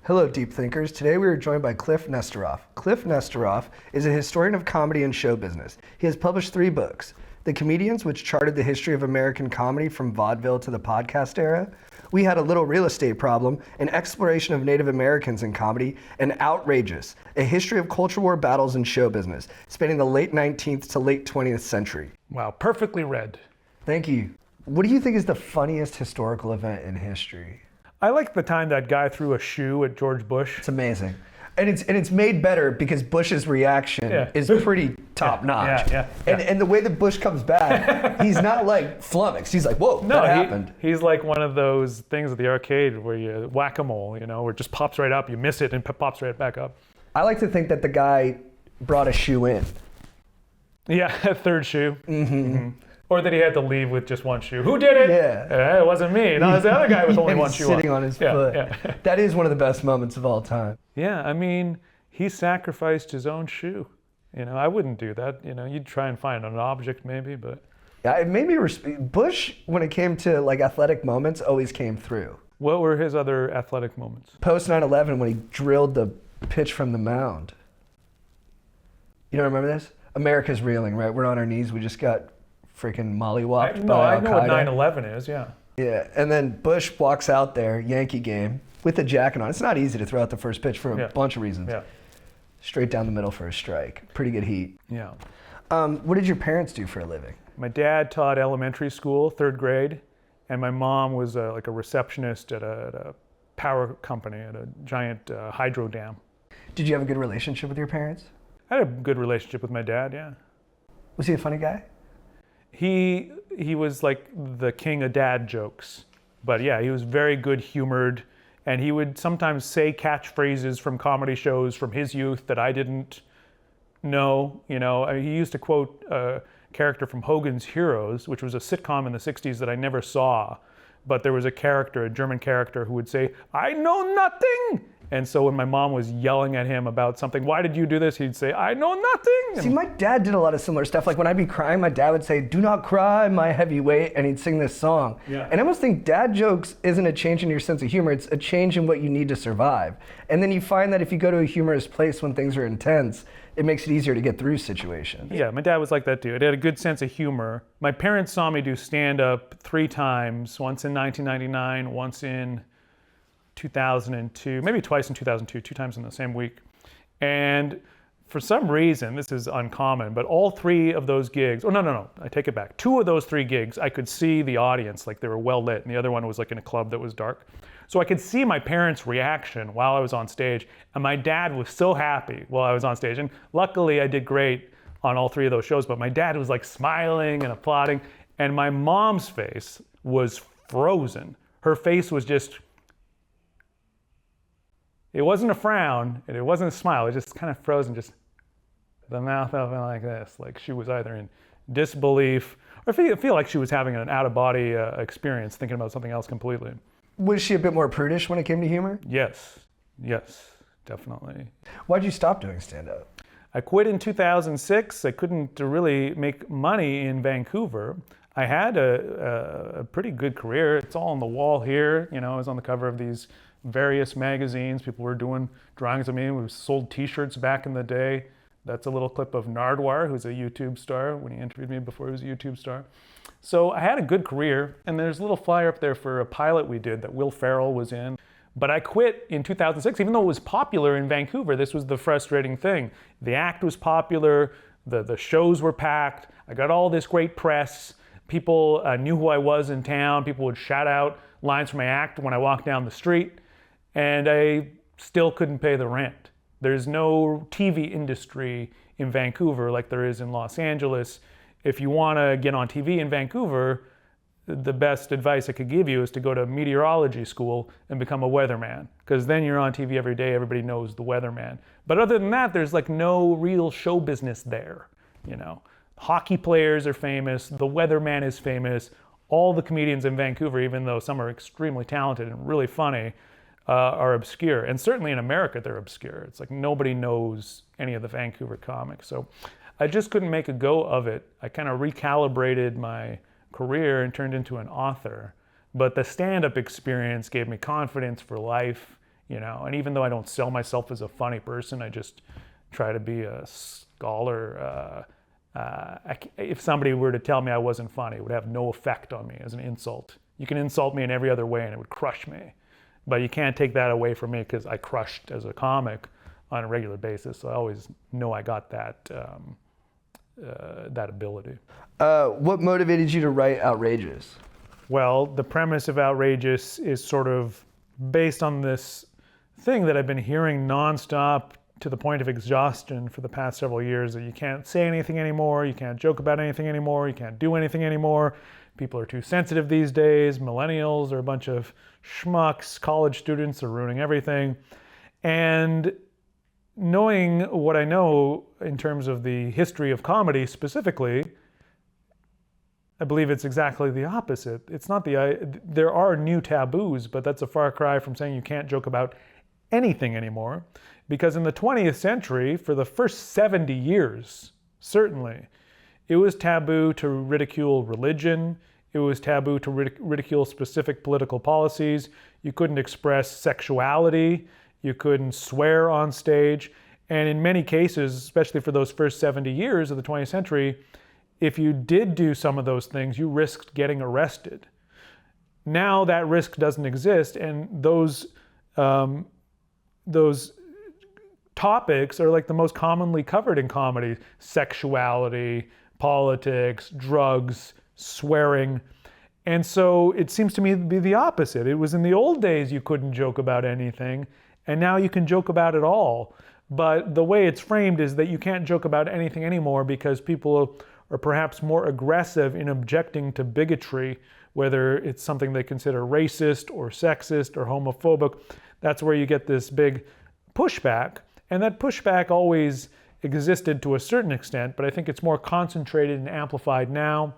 Hello, deep thinkers. Today we are joined by Kliph Nesteroff. Kliph Nesteroff is a historian of comedy and show business. He has published 3 books: The Comedians, which charted the history of American comedy from vaudeville to the podcast era; We Had a Little Real Estate Problem, an exploration of Native Americans in comedy; and Outrageous, a history of culture war battles in show business, spanning the late 19th to late 20th century. Wow, perfectly read. Thank you. What do you think is the funniest historical event in history? I like the time that guy threw a shoe at George Bush. It's amazing. And it's made better because Bush's reaction is pretty top notch. And the way that Bush comes back, he's not like flummoxed. He's like, whoa, that happened. He's like one of those things at the arcade where you whack-a-mole, where it just pops right up, you miss it and pops right back up. I like to think that the guy brought a shoe in. Yeah, a third shoe. Mm-hmm. Or that he had to leave with just one shoe. Who did it? Yeah. It wasn't me. No, it was the other guy with only one shoe sitting on his foot. Yeah. That is one of the best moments of all time. Yeah, I mean, he sacrificed his own shoe. I wouldn't do that. You'd try and find an object maybe, but... Yeah, it made me Bush, when it came to like athletic moments, always came through. What were his other athletic moments? Post 9/11 when he drilled the pitch from the mound. You don't remember this? America's reeling, right? We're on our knees. We just got freaking mollywopped by Al-Qaeda. I know what 9/11 is, yeah. Yeah, and then Bush walks out there, Yankee game, with a jacket on. It's not easy to throw out the first pitch for a bunch of reasons. Yeah. Straight down the middle for a strike. Pretty good heat. Yeah. What did your parents do for a living? My dad taught elementary school, 3rd grade, and my mom was like a receptionist at a power company, at a giant hydro dam. Did you have a good relationship with your parents? I had a good relationship with my dad, yeah. Was he a funny guy? He was like the king of dad jokes. But yeah, he was very good humored, and he would sometimes say catchphrases from comedy shows from his youth that I didn't know. He used to quote a character from Hogan's Heroes, which was a sitcom in the 60s that I never saw. But there was a German character, who would say, "I know nothing." And so when my mom was yelling at him about something, "Why did you do this?" he'd say, "I know nothing." See, my dad did a lot of similar stuff. Like when I'd be crying, my dad would say, "Do not cry, my heavyweight," and he'd sing this song. Yeah. And I almost think dad jokes isn't a change in your sense of humor, it's a change in what you need to survive. And then you find that if you go to a humorous place when things are intense, it makes it easier to get through situations. Yeah, my dad was like that too. He had a good sense of humor. My parents saw me do stand-up 3 times, once in 1999, once in 2002, maybe twice in 2002, 2 times in the same week. And for some reason, this is uncommon, but all 3 of those gigs, no, I take it back. 2 of those 3 gigs, I could see the audience, like they were well lit, and the other one was like in a club that was dark. So I could see my parents' reaction while I was on stage, and my dad was so happy while I was on stage. And luckily I did great on all 3 of those shows, but my dad was like smiling and applauding, and my mom's face was frozen. Her face was just, it wasn't a frown, and it wasn't a smile, it was just kind of frozen, just the mouth open like this. Like she was either in disbelief, or I feel like she was having an out-of-body experience, thinking about something else completely. Was she a bit more prudish when it came to humor? Yes, definitely. Why'd you stop doing stand-up? I quit in 2006. I couldn't really make money in Vancouver. I had a pretty good career. It's all on the wall here. I was on the cover of these various magazines. People were doing drawings of me. We sold t-shirts back in the day. That's a little clip of Nardwar, who's a YouTube star, when he interviewed me before he was a YouTube star. So I had a good career, and there's a little flyer up there for a pilot we did that Will Ferrell was in. But I quit in 2006, even though it was popular in Vancouver. This was the frustrating thing. The act was popular, the shows were packed, I got all this great press. People knew who I was in town. People would shout out lines from my act when I walked down the street, and I still couldn't pay the rent. There's no TV industry in Vancouver like there is in Los Angeles. If you want to get on TV in Vancouver, the best advice I could give you is to go to meteorology school and become a weatherman, because then you're on TV every day, everybody knows the weatherman. But other than that, there's like no real show business there. Hockey players are famous, the weatherman is famous, all the comedians in Vancouver, even though some are extremely talented and really funny, are obscure. And certainly in America, they're obscure. It's like nobody knows any of the Vancouver comics. So I just couldn't make a go of it. I kind of recalibrated my career and turned into an author. But the stand-up experience gave me confidence for life, you know. And even though I don't sell myself as a funny person, I just try to be a scholar. If somebody were to tell me I wasn't funny, it would have no effect on me as an insult. You can insult me in every other way and it would crush me. But you can't take that away from me because I crushed as a comic on a regular basis. So I always know I got that ability. What motivated you to write Outrageous? Well, the premise of Outrageous is sort of based on this thing that I've been hearing nonstop to the point of exhaustion for the past several years, that you can't say anything anymore, you can't joke about anything anymore, you can't do anything anymore. People are too sensitive these days. Millennials are a bunch of schmucks. College students are ruining everything. And knowing what I know in terms of the history of comedy specifically, I believe it's exactly the opposite. It's not there are new taboos, but that's a far cry from saying you can't joke about anything anymore. Because in the 20th century, for the first 70 years, certainly, it was taboo to ridicule religion. It was taboo to ridicule specific political policies. You couldn't express sexuality. You couldn't swear on stage. And in many cases, especially for those first 70 years of the 20th century, if you did do some of those things, you risked getting arrested. Now that risk doesn't exist, and those topics are like the most commonly covered in comedy: sexuality, politics, drugs, swearing. And so it seems to me to be the opposite. It was in the old days you couldn't joke about anything, and now you can joke about it all. But the way it's framed is that you can't joke about anything anymore because people are perhaps more aggressive in objecting to bigotry, whether it's something they consider racist or sexist or homophobic. That's where you get this big pushback. And that pushback always existed to a certain extent, but I think it's more concentrated and amplified now.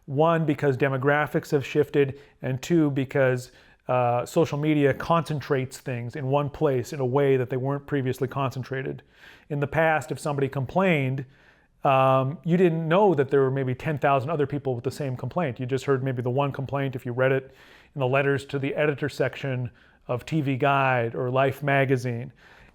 One, because demographics have shifted, and two, because social media concentrates things in one place in a way that they weren't previously concentrated. In the past, if somebody complained, you didn't know that there were maybe 10,000 other people with the same complaint. You just heard maybe the one complaint if you read it in the letters to the editor section of TV Guide or Life magazine.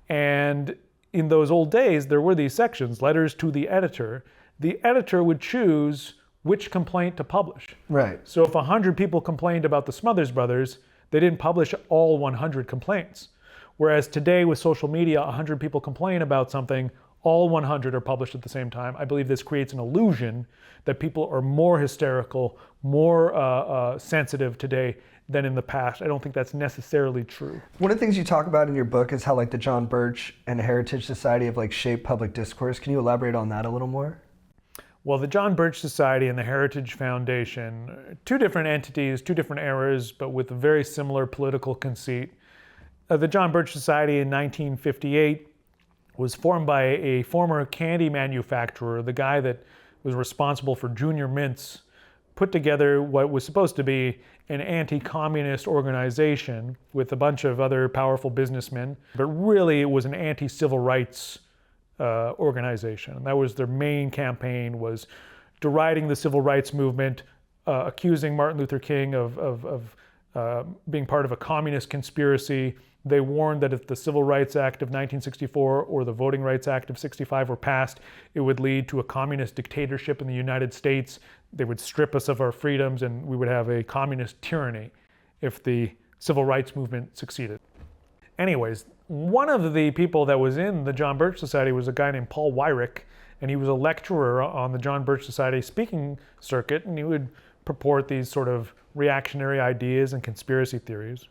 And in those old days, there were these sections, letters to the editor. The editor would choose which complaint to publish. Right. So if 100 people complained about the Smothers Brothers, they didn't publish all 100 complaints. Whereas today with social media, 100 people complain about something, all 100 are published at the same time. I believe this creates an illusion that people are more hysterical, more sensitive today than in the past. I don't think that's necessarily true. One of the things you talk about in your book is how like the John Birch and Heritage Society have like shaped public discourse. Can you elaborate on that a little more? Well, the John Birch Society and the Heritage Foundation, two different entities, two different eras, but with a very similar political conceit. The John Birch Society in 1958 was formed by a former candy manufacturer, the guy that was responsible for Junior Mints, put together what was supposed to be an anti-communist organization with a bunch of other powerful businessmen, but really it was an anti-civil rights organization. And that was their main campaign, was deriding the civil rights movement, accusing Martin Luther King of being part of a communist conspiracy. They warned that if the Civil Rights Act of 1964 or the Voting Rights Act of 65 were passed, it would lead to a communist dictatorship in the United States. They would strip us of our freedoms and we would have a communist tyranny if the civil rights movement succeeded. Anyways, one of the people that was in the John Birch Society was a guy named Paul Weyrich, and he was a lecturer on the John Birch Society speaking circuit, and he would purport these sort of reactionary ideas and conspiracy theories.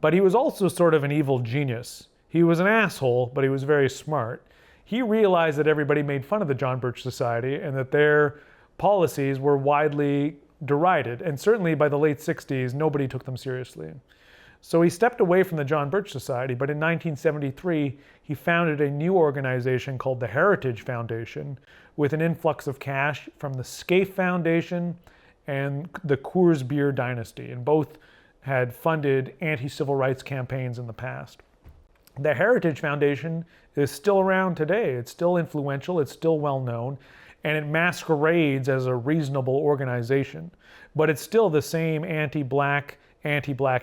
But he was also sort of an evil genius. He was an asshole, but he was very smart. He realized that everybody made fun of the John Birch Society and that their policies were widely derided. And certainly by the late 60s, nobody took them seriously. So he stepped away from the John Birch Society, but in 1973, he founded a new organization called the Heritage Foundation with an influx of cash from the Scaife Foundation and the Coors Beer dynasty, and both had funded anti-civil rights campaigns in the past. The Heritage Foundation is still around today. It's still influential, it's still well known, and it masquerades as a reasonable organization. But it's still the same anti-black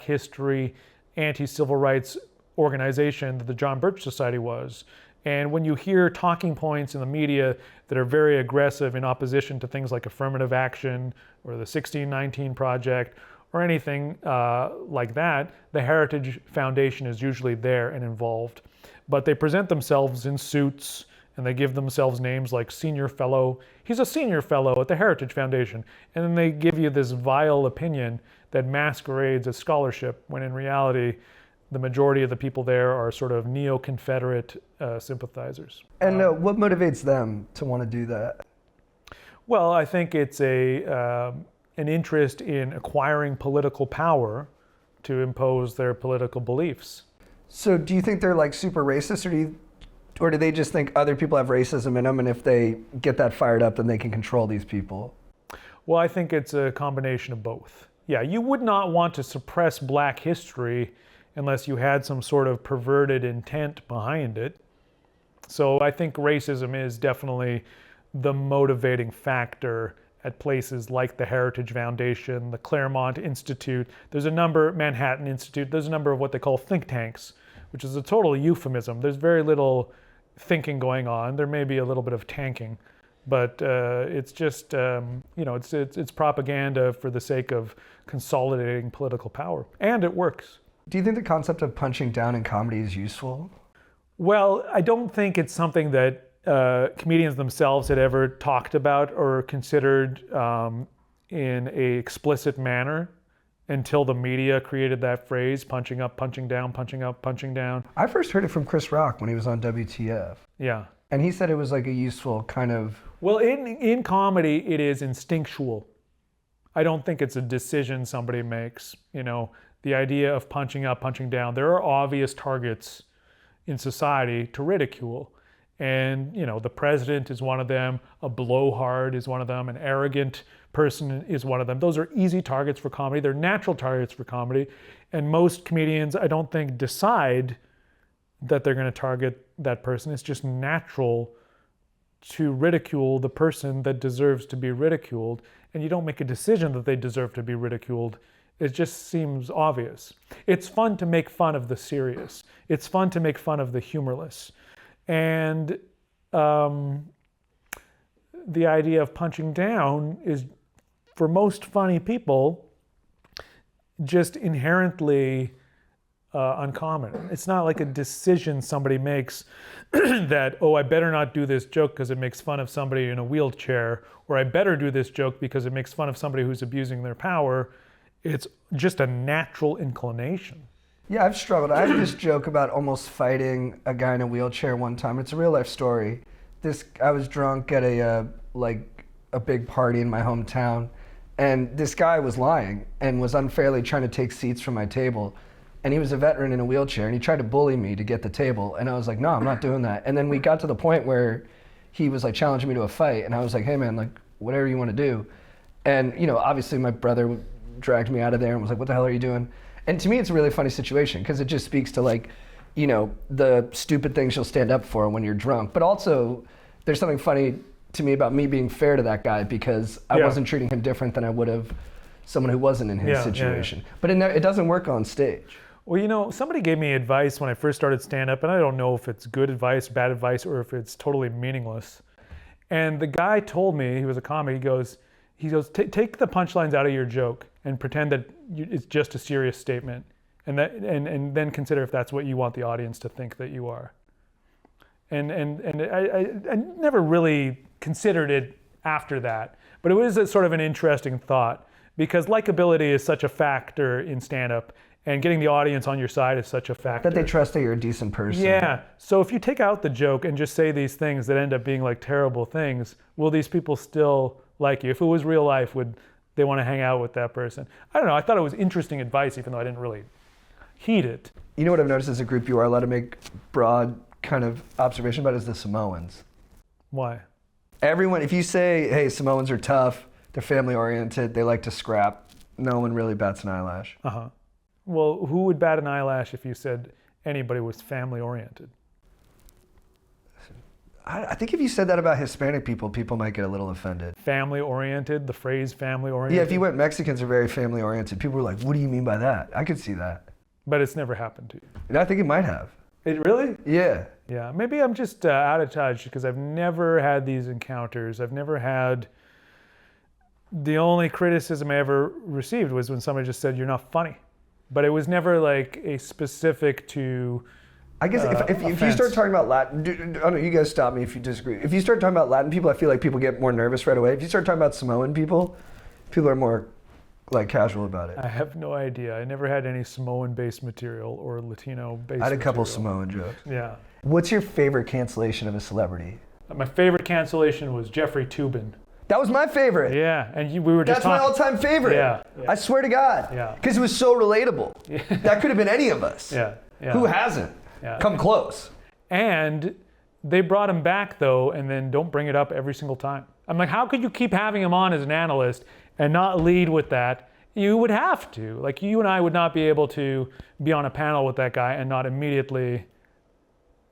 history, anti-civil rights organization that the John Birch Society was. And when you hear talking points in the media that are very aggressive in opposition to things like affirmative action or the 1619 Project or anything like that, the Heritage Foundation is usually there and involved. But they present themselves in suits and they give themselves names like Senior Fellow. He's a Senior Fellow at the Heritage Foundation. And then they give you this vile opinion that masquerades as scholarship, when in reality, the majority of the people there are sort of neo-Confederate sympathizers. And what motivates them to want to do that? Well, I think it's an interest in acquiring political power to impose their political beliefs. So do you think they're like super racist, or do they just think other people have racism in them, and if they get that fired up, then they can control these people? Well, I think it's a combination of both. Yeah, you would not want to suppress Black history unless you had some sort of perverted intent behind it. So I think racism is definitely the motivating factor at places like the Heritage Foundation, the Claremont Institute. There's a number, Manhattan Institute, there's a number of what they call think tanks, which is a total euphemism. There's very little thinking going on. There may be a little bit of tanking, but it's just, it's propaganda for the sake of consolidating political power. And it works. Do you think the concept of punching down in comedy is useful? Well, I don't think it's something that comedians themselves had ever talked about or considered in a explicit manner until the media created that phrase, punching up, punching down, punching up, punching down. I first heard it from Chris Rock when he was on WTF. Yeah. And he said it was like a useful kind of... Well, in comedy, it is instinctual. I don't think it's a decision somebody makes, the idea of punching up, punching down. There are obvious targets in society to ridicule. And, the president is one of them, a blowhard is one of them, an arrogant person is one of them. Those are easy targets for comedy. They're natural targets for comedy. And most comedians, I don't think, decide that they're going to target that person. It's just natural to ridicule the person that deserves to be ridiculed. And you don't make a decision that they deserve to be ridiculed. It just seems obvious. It's fun to make fun of the serious. It's fun to make fun of the humorless. And the idea of punching down is, for most funny people, just inherently uncommon. It's not like a decision somebody makes that, I better not do this joke because it makes fun of somebody in a wheelchair, or I better do this joke because it makes fun of somebody who's abusing their power. It's just a natural inclination. Yeah, I've struggled. I have this joke about almost fighting a guy in a wheelchair one time. It's a real life story. I was drunk at a big party in my hometown, and this guy was lying and was unfairly trying to take seats from my table. And he was a veteran in a wheelchair, and he tried to bully me to get the table. And I was like, no, I'm not doing that. And then we got to the point where he was like challenging me to a fight, and I was like, hey man, like whatever you want to do. And obviously my brother dragged me out of there and was like, what the hell are you doing? And to me, it's a really funny situation because it just speaks to the stupid things you'll stand up for when you're drunk. But also, there's something funny to me about me being fair to that guy because I wasn't treating him different than I would have someone who wasn't in his situation. But it doesn't work on stage. Well, somebody gave me advice when I first started stand-up, and I don't know if it's good advice, bad advice, or if it's totally meaningless. And the guy told me, he was a comic, he goes, take the punchlines out of your joke and pretend that it's just a serious statement, and then consider if that's what you want the audience to think that you are. And I never really considered it after that, but it was a sort of an interesting thought because likability is such a factor in stand-up, and getting the audience on your side is such a factor. That they trust that you're a decent person. Yeah. So if you take out the joke and just say these things that end up being like terrible things, will these people still like you? If it was real life, would they want to hang out with that person? I don't know. I thought it was interesting advice, even though I didn't really heed it. You know what I've noticed as a group you are allowed to make broad kind of observation about is the Samoans. Why? Everyone, if you say, hey, Samoans are tough, they're family oriented, they like to scrap, no one really bats an eyelash. Uh-huh. Well, who would bat an eyelash if you said anybody was family oriented? I think if you said that about Hispanic people, people might get a little offended. Family oriented, the phrase family oriented? Yeah, if you went Mexicans are very family oriented, people were like, what do you mean by that? I could see that. but it's never happened to you. And I think it might have. It really? Yeah. Yeah, maybe I'm just out of touch because I've never had these encounters. I've never had. The only criticism I ever received was when somebody just said, "You're not funny," but it was never like a specific to. I guess if you start talking about Latin, I don't know, you guys stop me if you disagree. If you start talking about Latin people, I feel like people get more nervous right away. If you start talking about Samoan people, people are more like casual about it. I have no idea. I never had any Samoan-based material or Latino-based. I had a couple material. Samoan jokes. Yeah. What's your favorite cancellation of a celebrity? My favorite cancellation was Jeffrey Toobin. That was my favorite. Yeah, and we were just That's my all-time favorite. Yeah. I swear to God. Yeah. Because it was so relatable. Yeah. That could have been any of us. Yeah. Who hasn't? Yeah. Come close. And they brought him back though, and then don't bring it up every single time. I'm like, how could you keep having him on as an analyst and not lead with that? You would have to. Like, you and I would not be able to be on a panel with that guy and not immediately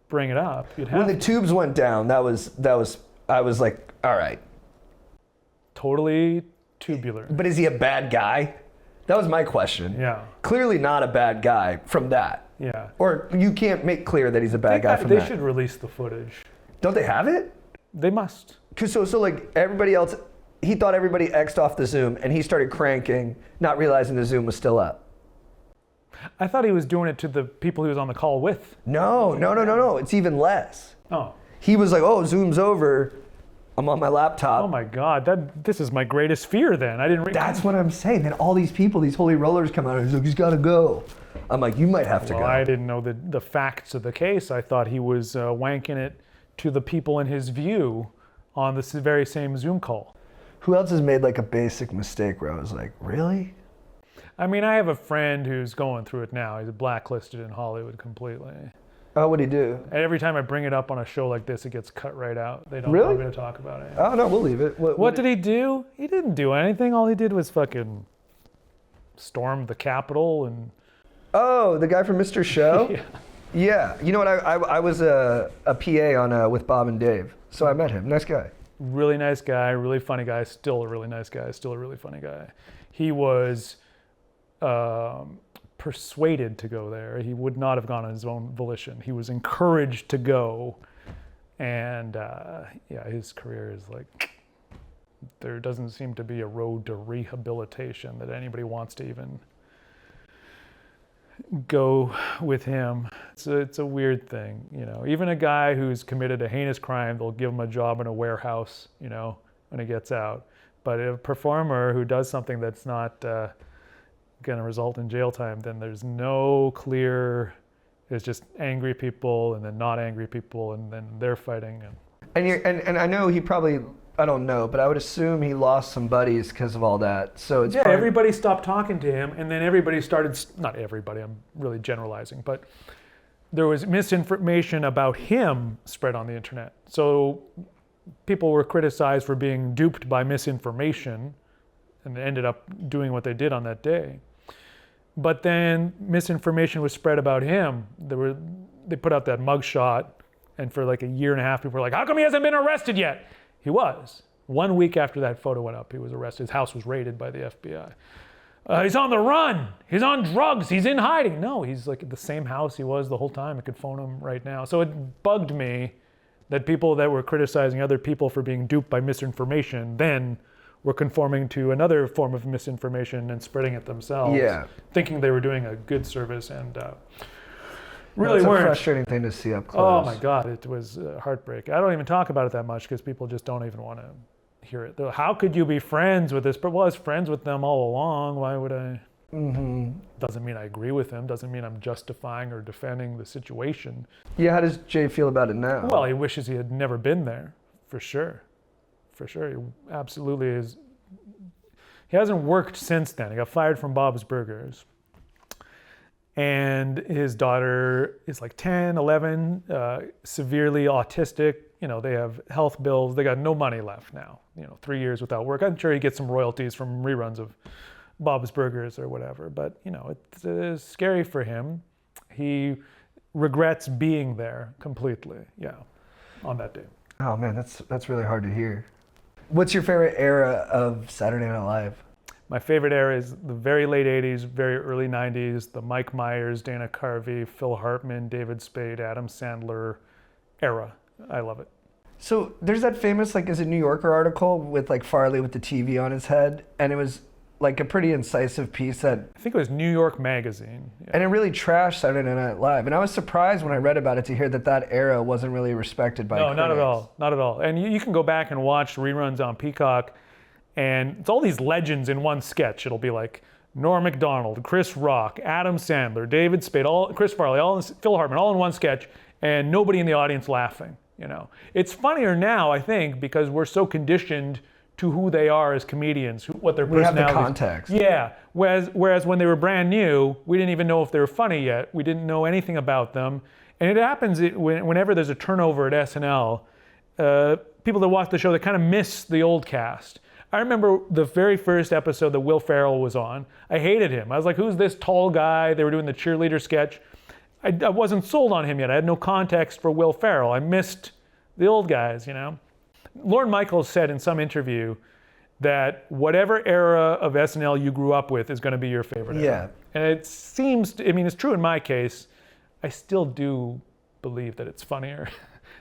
bring it up. You'd have When the tubes went down, I was like, all right. Totally tubular. But is he a bad guy? That was my question. Yeah. Clearly not a bad guy from that. Yeah. Or you can't make clear that he's a bad guy from that. They should release the footage. Don't they have it? They must. Cause so like everybody else, he thought everybody X'd off the Zoom and he started cranking, not realizing the Zoom was still up. I thought he was doing it to the people he was on the call with. No. It's even less. Oh. He was like, oh, Zoom's over. I'm on my laptop. Oh my God, this is my greatest fear then. I didn't That's what I'm saying. Then all these people, these holy rollers come out and he's like, he's gotta go. I'm like, you might have to go. I didn't know the facts of the case. I thought he was wanking it to the people in his view on this very same Zoom call. Who else has made like a basic mistake where I was like, really? I mean, I have a friend who's going through it now. He's blacklisted in Hollywood completely. Oh, what'd he do? And every time I bring it up on a show like this, it gets cut right out. They don't Really? want me to talk about it. Oh, no, we'll leave it. What did he do? He didn't do anything. All he did was fucking storm the Capitol and... Oh, the guy from Mr. Show? Yeah. Yeah. You know what? I was a PA on with Bob and Dave, so I met him. Nice guy. Really nice guy, really funny guy, still a really nice guy, still a really funny guy. He was persuaded to go there. He would not have gone on his own volition. He was encouraged to go. And yeah, his career is like, there doesn't seem to be a road to rehabilitation that anybody wants to even go with him. It's a weird thing, you know. Even a guy who's committed a heinous crime, they'll give him a job in a warehouse, you know, when he gets out. But a performer who does something that's not going to result in jail time, then there's no clear, it's just angry people and then not angry people and then they're fighting. And I know he probably, I don't know, but I would assume he lost some buddies because of all that. So it's yeah, everybody stopped talking to him, and then everybody started, not everybody, I'm really generalizing, but there was misinformation about him spread on the internet. So people were criticized for being duped by misinformation, and they ended up doing what they did on that day. But then misinformation was spread about him. They put out that mugshot, and for like a year and a half, people were like, how come he hasn't been arrested yet? He was. 1 week after that photo went up, he was arrested. His house was raided by the FBI. He's on the run. He's on drugs. He's in hiding. No, he's like at the same house he was the whole time. I could phone him right now. So it bugged me that people that were criticizing other people for being duped by misinformation then were conforming to another form of misinformation and spreading it themselves, thinking they were doing a good service and really weren't. It's a weren't. frustrating thing to see up close. Oh my God, it was heartbreak. I don't even talk about it that much because people just don't even want to hear it. They're like, how could you be friends with this? But well, I was friends with them all along. Why would I? Mm-hmm. Doesn't mean I agree with him. Doesn't mean I'm justifying or defending the situation. Yeah, how does Jay feel about it now? Well, he wishes he had never been there, for sure. For sure, he absolutely is. He hasn't worked since then. He got fired from Bob's Burgers. And his daughter is like 10, 11, severely autistic. You know, they have health bills. They got no money left now. You know, 3 years without work. I'm sure he gets some royalties from reruns of Bob's Burgers or whatever. But, you know, it's scary for him. He regrets being there completely, on that day. Oh man, that's really hard to hear. What's your favorite era of Saturday Night Live? My favorite era is the very late 80s, very early 90s, the Mike Myers, Dana Carvey, Phil Hartman, David Spade, Adam Sandler era. I love it. So there's that famous, like, is it New Yorker article with like Farley with the TV on his head, and it was like a pretty incisive piece that, I think it was New York Magazine. Yeah. and it really trashed Saturday Night Live. And I was surprised when I read about it to hear that that era wasn't really respected by critics. Not at all, not at all. And you can go back and watch reruns on Peacock, and it's all these legends in one sketch. It'll be like Norm Macdonald, Chris Rock, Adam Sandler, David Spade, Chris Farley, Phil Hartman, all in one sketch, and nobody in the audience laughing. You know, it's funnier now, I think, because we're so conditioned to who they are as comedians, what their personalities. We have the context. Yeah. Whereas when they were brand new, we didn't even know if they were funny yet. We didn't know anything about them. And it happens whenever there's a turnover at SNL, people that watch the show, they kind of miss the old cast. I remember the very first episode that Will Ferrell was on. I hated him. I was like, who's this tall guy? They were doing the cheerleader sketch. I wasn't sold on him yet. I had no context for Will Ferrell. I missed the old guys, you know? Lorne Michaels said in some interview that whatever era of SNL you grew up with is going to be your favorite era. And it seems, I mean, it's true in my case. I still do believe that it's funnier,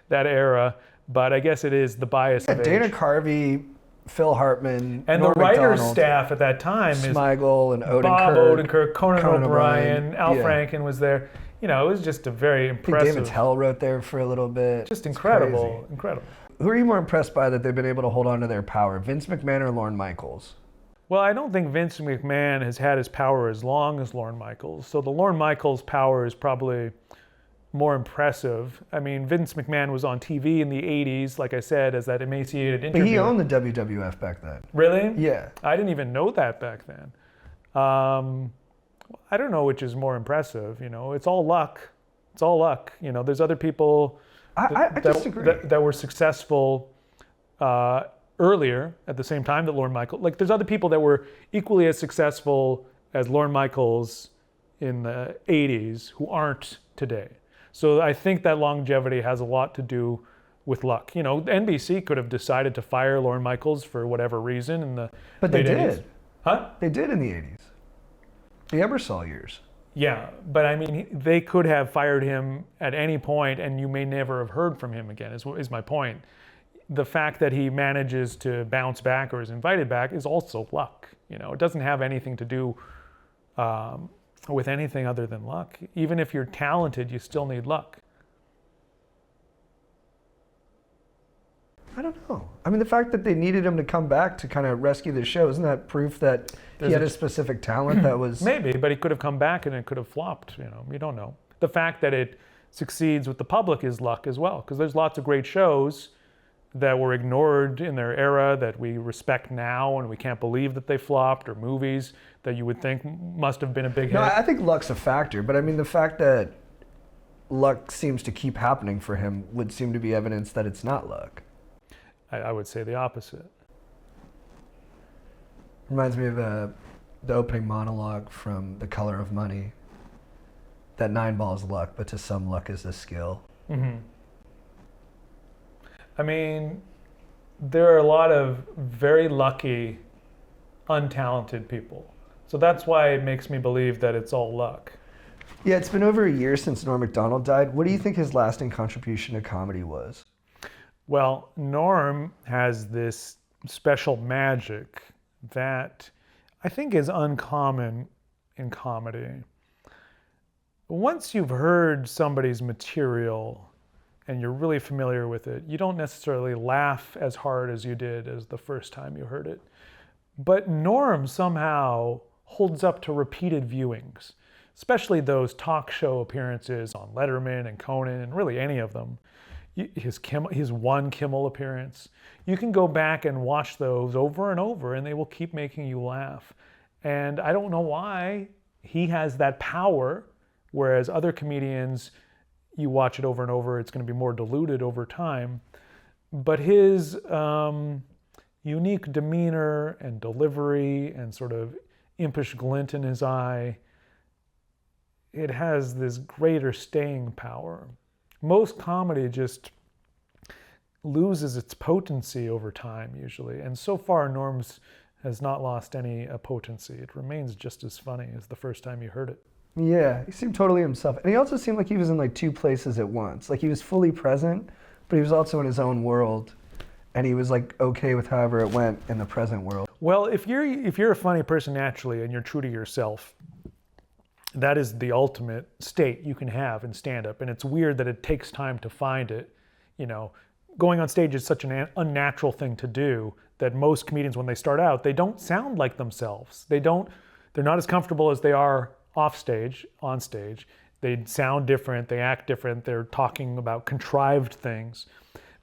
that era, but I guess it is the bias of age. Dana Carvey, Phil Hartman, and Norm the writers' Macdonald, staff at that time Smigel and Odenkirk, Bob Odenkirk, Conan O'Brien, Al yeah. Franken was there. You know, it was just a very I think impressive. David Tell wrote there for a little bit. Just incredible, incredible. Who are you more impressed by that they've been able to hold on to their power, Vince McMahon or Lorne Michaels? Well, I don't think Vince McMahon has had his power as long as Lorne Michaels. So the Lorne Michaels power is probably more impressive. I mean, Vince McMahon was on TV in the 80s, like I said, as that emaciated interviewer. But he owned the WWF back then. Really? Yeah. I didn't even know that back then. I don't know which is more impressive. You know, it's all luck. It's all luck. You know, there's other people I disagree. that were successful earlier at the same time that Lorne Michaels. Like, there's other people that were equally as successful as Lorne Michaels in the 80s who aren't today. So I think that longevity has a lot to do with luck. You know, NBC could have decided to fire Lorne Michaels for whatever reason in the But they late 80s. did. Huh? They did in the 80s. The Ebersol years. Yeah, but I mean, they could have fired him at any point, and you may never have heard from him again, is my point. The fact that he manages to bounce back or is invited back is also luck. You know, it doesn't have anything to do with anything other than luck. Even if you're talented, you still need luck. I don't know. I mean, the fact that they needed him to come back to kind of rescue the show, isn't that proof that he had a specific talent that was... Maybe, but he could have come back and it could have flopped. You know, you don't know. The fact that it succeeds with the public is luck as well, because there's lots of great shows that were ignored in their era that we respect now and we can't believe that they flopped, or movies that you would think must have been a big hit. No, I think luck's a factor, but I mean, the fact that luck seems to keep happening for him would seem to be evidence that it's not luck. I would say the opposite. Reminds me of the opening monologue from The Color of Money, that 9 balls luck, but to some luck is a skill. Mm-hmm. I mean, there are a lot of very lucky, untalented people. So that's why it makes me believe that it's all luck. Yeah, it's been over a year since Norm Macdonald died. What do you think his lasting contribution to comedy was? Well, Norm has this special magic that I think is uncommon in comedy. Once you've heard somebody's material and you're really familiar with it, you don't necessarily laugh as hard as you did as the first time you heard it. But Norm somehow holds up to repeated viewings, especially those talk show appearances on Letterman and Conan and really any of them. His one Kimmel appearance. You can go back and watch those over and over and they will keep making you laugh. And I don't know why he has that power, whereas other comedians, you watch it over and over, it's going to be more diluted over time. But his unique demeanor and delivery and sort of impish glint in his eye, it has this greater staying power. Most comedy just loses its potency over time, usually. And so far, Norm's has not lost any potency. It remains just as funny as the first time you heard it. Yeah, he seemed totally himself. And he also seemed like he was in like two places at once. Like he was fully present, but he was also in his own world. And he was like okay with however it went in the present world. Well, if you're a funny person naturally and you're true to yourself, that is the ultimate state you can have in stand-up. And it's weird that it takes time to find it. You know, going on stage is such an unnatural thing to do that most comedians, when they start out, they don't sound like themselves. They're not as comfortable as they are off stage, on stage. They sound different, they act different, they're talking about contrived things.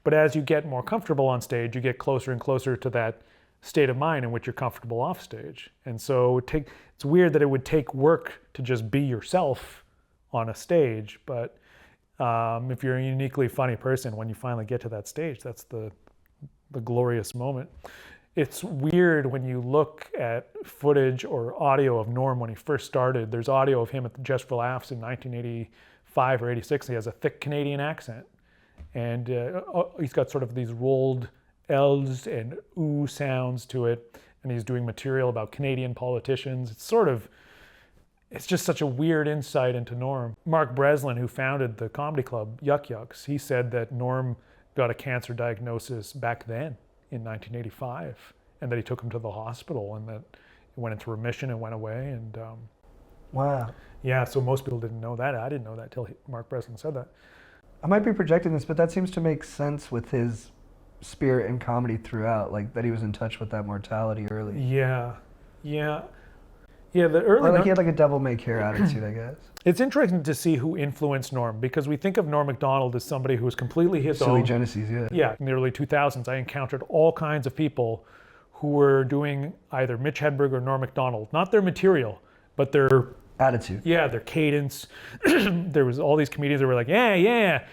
But as you get more comfortable on stage, you get closer and closer to that state of mind in which you're comfortable off stage. And so it's weird that it would take work to just be yourself on a stage, but if you're a uniquely funny person, when you finally get to that stage, that's the glorious moment. It's weird when you look at footage or audio of Norm when he first started. There's audio of him at the Just for Laughs in 1985 or 86. He has a thick Canadian accent. And he's got sort of these rolled L's and ooh sounds to it. And he's doing material about Canadian politicians. It's just such a weird insight into Norm. Mark Breslin, who founded the comedy club Yuck Yucks, he said that Norm got a cancer diagnosis back then in 1985, and that he took him to the hospital, and that he went into remission and went away. And wow. Yeah, so most people didn't know that. I didn't know that till Mark Breslin said that. I might be projecting this, but that seems to make sense with his spirit in comedy throughout, like that he was in touch with that mortality early. Yeah. The early. Or like he had like a devil may care attitude, I guess. It's interesting to see who influenced Norm, because we think of Norm Macdonald as somebody who was completely his Silly own. Genesis, yeah. Yeah, in the early 2000s, I encountered all kinds of people who were doing either Mitch Hedberg or Norm Macdonald. Not their material, but their attitude. Yeah, their cadence. There was all these comedians that were like, yeah,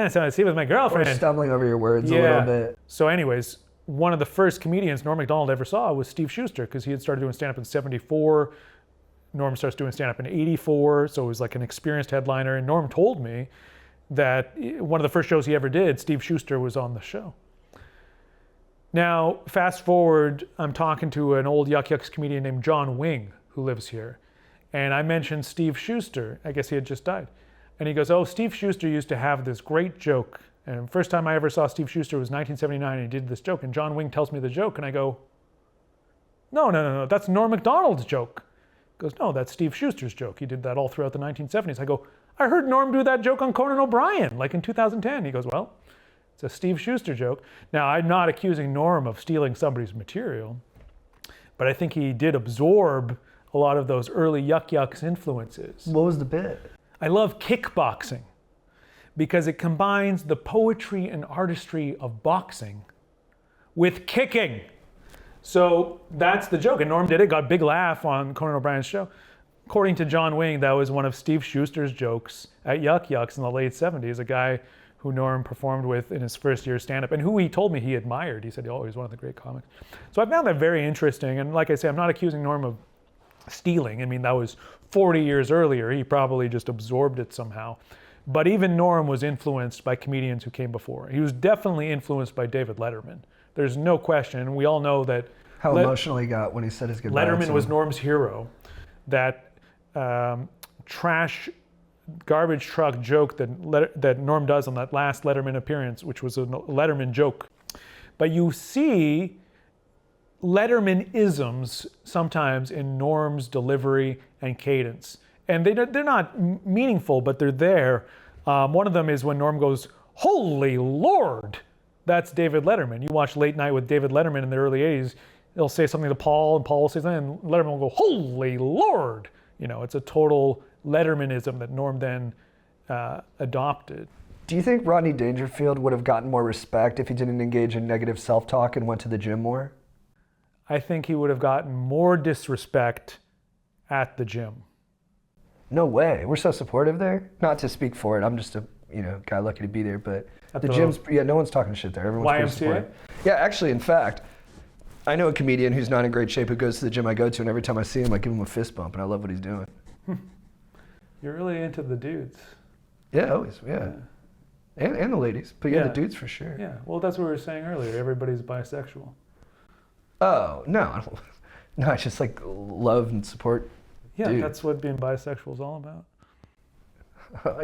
so I see with my girlfriend. Or stumbling over your words a little bit. So anyways, one of the first comedians Norm Macdonald ever saw was Steve Schuster, because he had started doing stand-up in 74. Norm starts doing stand-up in 84, so it was like an experienced headliner. And Norm told me that one of the first shows he ever did, Steve Schuster was on the show. Now, fast forward, I'm talking to an old Yuck Yucks comedian named John Wing, who lives here. And I mentioned Steve Schuster. I guess he had just died. And he goes, oh, Steve Schuster used to have this great joke. And first time I ever saw Steve Schuster was 1979, and he did this joke. And John Wing tells me the joke, and I go, no, that's Norm Macdonald's joke. He goes, no, that's Steve Schuster's joke. He did that all throughout the 1970s. I go, I heard Norm do that joke on Conan O'Brien, like in 2010. He goes, well, it's a Steve Schuster joke. Now, I'm not accusing Norm of stealing somebody's material, but I think he did absorb a lot of those early Yuck Yucks influences. What was the bit? I love kickboxing because it combines the poetry and artistry of boxing with kicking. So that's the joke. And Norm did it, got a big laugh on Conan O'Brien's show. According to John Wing, that was one of Steve Schuster's jokes at Yuck Yucks in the late 70s, a guy who Norm performed with in his first year of stand-up, and who he told me he admired. He said, oh, he's one of the great comics. So I found that very interesting. And like I say, I'm not accusing Norm of stealing. I mean, that was 40 years earlier. He probably just absorbed it somehow. But even Norm was influenced by comedians who came before. He was definitely influenced by David Letterman. There's no question. We all know that how emotional he got when he said his goodbye. Letterman was Norm's hero. That garbage truck joke that Norm does on that last Letterman appearance, which was a Letterman joke. But you see Letterman-isms sometimes in Norm's delivery and cadence. And they're not meaningful, but they're there. One of them is when Norm goes, "Holy Lord!" That's David Letterman. You watch Late Night with David Letterman in the early 80s, he'll say something to Paul, and Paul will say something, and Letterman will go, "Holy Lord!" You know, it's a total Lettermanism that Norm then adopted. Do you think Rodney Dangerfield would have gotten more respect if he didn't engage in negative self-talk and went to the gym more? I think he would have gotten more disrespect at the gym. No way. We're so supportive there. Not to speak for it. I'm just a guy lucky to be there. But the gym's, no one's talking shit there. Everyone's pretty supportive. Yeah, actually, in fact, I know a comedian who's not in great shape who goes to the gym I go to, and every time I see him, I give him a fist bump, and I love what he's doing. You're really into the dudes. Yeah, always. Yeah. And the ladies. But yeah, the dudes for sure. Yeah. Well, that's what we were saying earlier. Everybody's bisexual. Oh, no. I don't, no, I just like love and support. Yeah, dudes. that's what being bisexual is all about.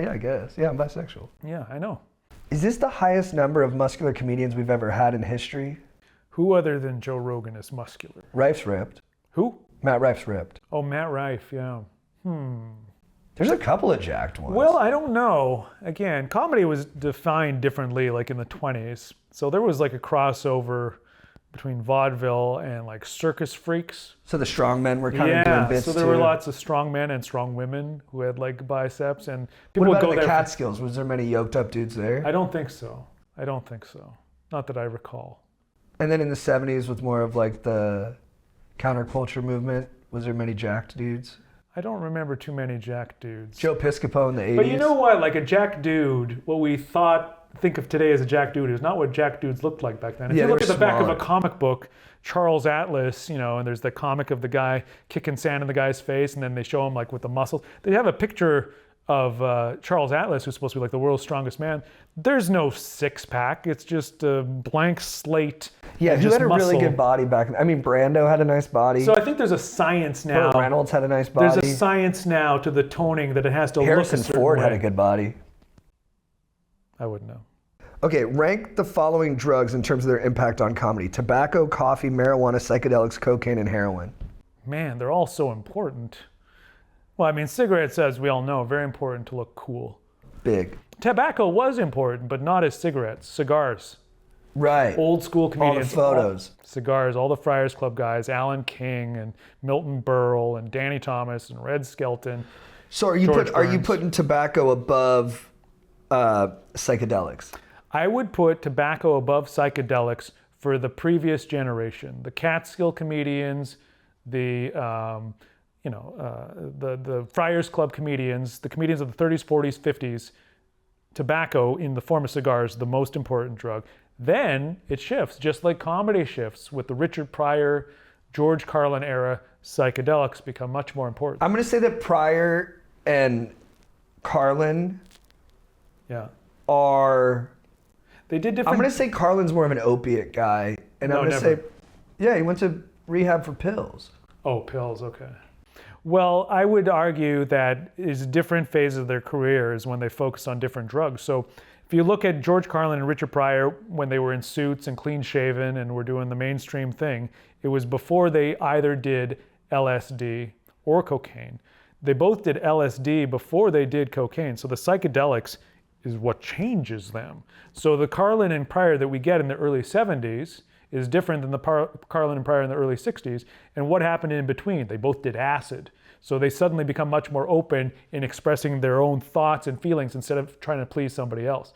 Yeah, I guess. Yeah, I'm bisexual. Yeah, I know. Is this the highest number of muscular comedians we've ever had in history? Who other than Joe Rogan is muscular? Rife's ripped. Who? Matt Rife's ripped. Oh, Matt Rife, yeah. There's a couple of jacked ones. Well, I don't know. Again, comedy was defined differently like in the 20s. So there was like a crossover between vaudeville and like circus freaks. So the strong men were kind of doing bits so there too. were lots of strong men and strong women who had like biceps, and people What would about go in the there. Catskills? Was there many yoked up dudes there? I don't think so. Not that I recall. And then in the 70s with more of like the counterculture movement, was there many jacked dudes? I don't remember too many jack dudes. Joe Piscopo in the 80s. But you know what? Like a jack dude, what we think of today as a jack dude is not what jack dudes looked like back then. If Yeah, you look they at the were back of a smaller. comic book, Charles Atlas, and there's the comic of the guy kicking sand in the guy's face, and then they show him like with the muscles. They have a picture of Charles Atlas, who's supposed to be like the world's strongest man. There's no six pack. It's just a blank slate. Yeah, and who just had a really muscle. good body back then? I mean, Brando had a nice body. So I think there's a science now. Burt Reynolds had a nice body. There's a science now to the toning that it has to Harrison look a certain Ford way. had a good body. I wouldn't know. Okay, rank the following drugs in terms of their impact on comedy. Tobacco, coffee, marijuana, psychedelics, cocaine, and heroin. Man, they're all so important. Well, I mean, cigarettes, as we all know, very important to look cool. Big. Tobacco was important, but not as cigarettes. Cigars. Right. Old school comedians. All the photos. Cigars, all the Friars Club guys, Alan King and Milton Berle and Danny Thomas and Red Skelton. So are you George Burns. putting tobacco above psychedelics? I would put tobacco above psychedelics for the previous generation. The Catskill comedians, the Friars Club comedians, the comedians of the 30s, 40s, 50s, tobacco in the form of cigars, the most important drug. Then it shifts, just like comedy shifts with the Richard Pryor, George Carlin era, psychedelics become much more important. I'm going to say that Pryor and Carlin Yeah. are... They did different... I'm going to say Carlin's more of an opiate guy. And No, I'm going to never. say... Yeah, he went to rehab for pills. Oh, pills, okay. Well, I would argue that is different phases of their careers when they focus on different drugs. So if you look at George Carlin and Richard Pryor when they were in suits and clean shaven and were doing the mainstream thing, it was before they either did LSD or cocaine. They both did LSD before they did cocaine. So the psychedelics is what changes them. So the Carlin and Pryor that we get in the early 70s is different than the Carlin and Pryor in the early 60s. And what happened in between? They both did acid. So they suddenly become much more open in expressing their own thoughts and feelings instead of trying to please somebody else.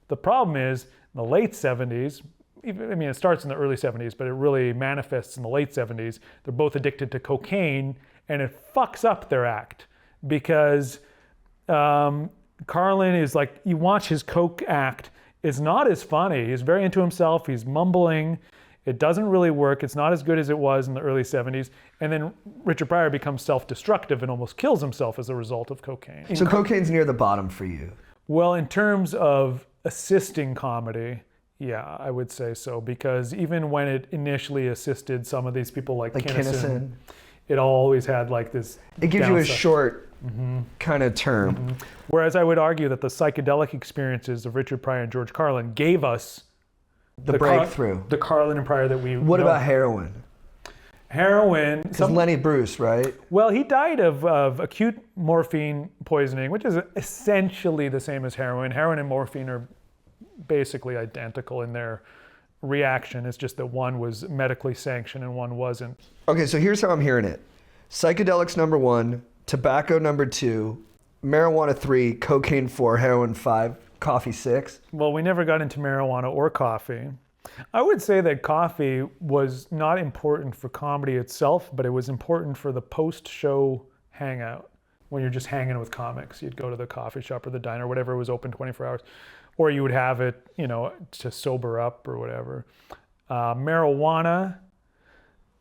The problem is, in the late 70s, it starts in the early 70s, but it really manifests in the late 70s. They're both addicted to cocaine, and it fucks up their act because Carlin is like, you watch his coke act, it's not as funny. He's very into himself, he's mumbling. It doesn't really work. It's not as good as it was in the early 70s. And then Richard Pryor becomes self-destructive and almost kills himself as a result of cocaine. So cocaine's near the bottom for you. Well, in terms of assisting comedy, yeah, I would say so. Because even when it initially assisted some of these people like Kinison, it always had like this It gives you a downside. short kind of term. Whereas I would argue that the psychedelic experiences of Richard Pryor and George Carlin gave us The breakthrough. the Carlin and Pryor that we What know. about heroin? Heroin? Because Lenny Bruce, right? Well, he died of acute morphine poisoning, which is essentially the same as heroin. Heroin and morphine are basically identical in their reaction. It's just that one was medically sanctioned and one wasn't. Okay, so here's how I'm hearing it. Psychedelics number 1, tobacco number 2, marijuana 3, cocaine 4, heroin 5, coffee 6. Well, we never got into marijuana or coffee. I would say that coffee was not important for comedy itself, but it was important for the post-show hangout. When you're just hanging with comics, you'd go to the coffee shop or the diner, whatever was open 24 hours, or you would have it, to sober up or whatever. Marijuana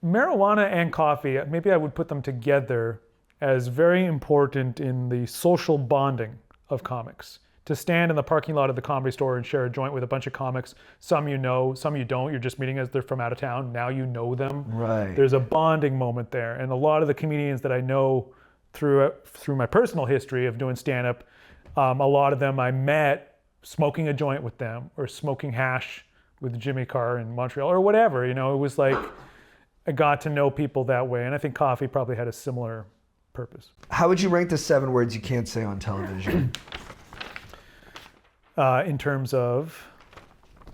and coffee, maybe I would put them together as very important in the social bonding of comics. to stand in the parking lot of the Comedy Store and share a joint with a bunch of comics. Some you know, some you don't. You're just meeting as they're from out of town. Now you know them. Right. There's a bonding moment there. And a lot of the comedians that I know through my personal history of doing stand-up, a lot of them I met smoking a joint with them or smoking hash with Jimmy Carr in Montreal or whatever. You know, it was like I got to know people that way. And I think coffee probably had a similar purpose. How would you rank the 7 words you can't say on television? In terms of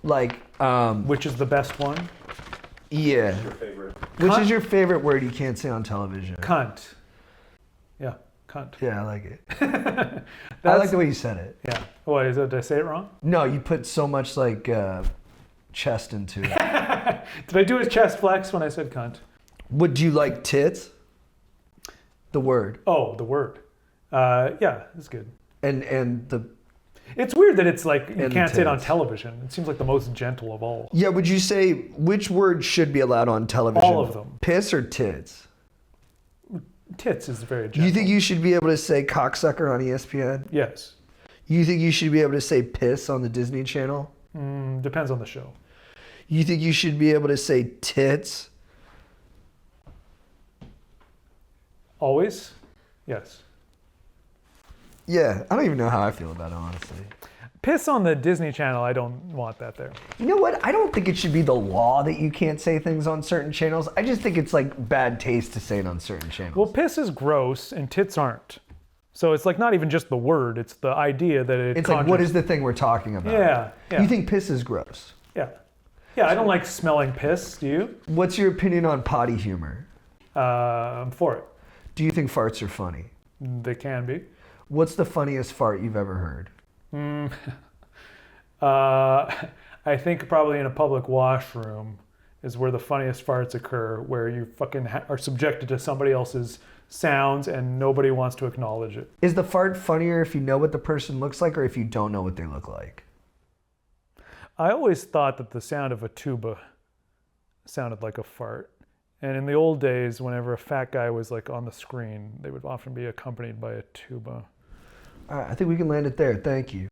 Like, which is the best one? yeah. Your favorite? Which Cunt. is your favorite word you can't say on television? Cunt. Yeah, cunt. Yeah, I like it. I like the way you said it. Yeah. What is it? Did I say it wrong? No, you put so much like chest into it. Did I do a chest flex when I said cunt? Would you like tits? The word. Oh, the word. Yeah, it's good. And the It's weird that it's like you And can't say it on tits. television. It seems like the most gentle of all. yeah, would you say which word should be allowed on television? All of them. Piss or tits? Tits is very gentle. You think you should be able to say cocksucker on ESPN? Yes. You think you should be able to say piss on the Disney Channel? Depends on the show. You think you should be able to say tits? Always? Yes. Yeah, I don't even know how I feel about it, honestly. Piss on the Disney Channel, I don't want that there. You know what? I don't think it should be the law that you can't say things on certain channels. I just think it's like bad taste to say it on certain channels. Well, piss is gross and tits aren't. So it's like not even just the word, it's the idea that it it's like, what is the thing we're talking about? Yeah, yeah. You think piss is gross. Yeah. Yeah, I don't like smelling piss, do you? What's your opinion on potty humor? I'm for it. Do you think farts are funny? They can be. What's the funniest fart you've ever heard? I think probably in a public washroom is where the funniest farts occur, where you fucking are subjected to somebody else's sounds and nobody wants to acknowledge it. Is the fart funnier if you know what the person looks like or if you don't know what they look like? I always thought that the sound of a tuba sounded like a fart. And in the old days, whenever a fat guy was like on the screen, they would often be accompanied by a tuba. All right, I think we can land it there. Thank you.